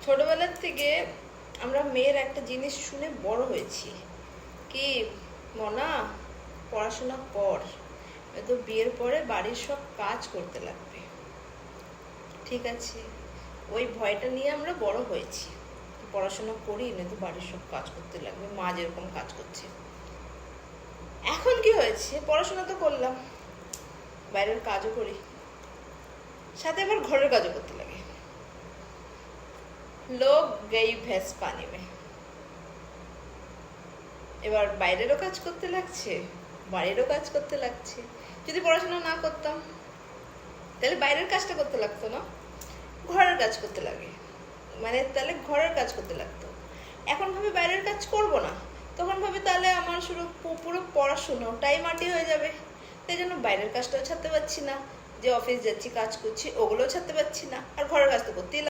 ছোটবেলার থেকে আমরা মেয়ের একটা জিনিস শুনে বড় হয়েছি কি, মনা পড়াশোনা কর, তো বিয়ের পরে বাড়ির সব কাজ করতে লাগবে। ঠিক আছে, ওই ভয়টা নিয়ে আমরা বড় হয়েছি, পড়াশোনা করি না তো বাড়ির সব কাজ করতে লাগবে, মা যেরকম কাজ করছে। এখন কি হয়েছে, পড়াশোনা তো করলাম, বাইরের কাজও করি, সাথে আবার ঘরের কাজও করতে লাগে। লোক গই ভ্যাস পানি মে। এবার বাইরেরও কাজ করতে লাগছে, বাড়িরও কাজ করতে লাগছে। যদি পড়াশোনা না করতাম তাহলে বাইরের কাজটা করতে লাগতো না, ঘরের কাজ করতে লাগে, মানে তাহলে ঘরের কাজ করতে লাগতো। এখন ভাবে বাইরের কাজ করব না, তখন ভাবে তাহলে আমার শুরু পুরো পড়াশোনাটাই মাটি হয়ে যাবে। তাই জন্য বাইরের কাজটাও ছাড়তে পারছি না, যে অফিস যাচ্ছি কাজ করছি ওগুলোও ছাড়তে পারছি না, আর ঘরের কাজ তো করতেই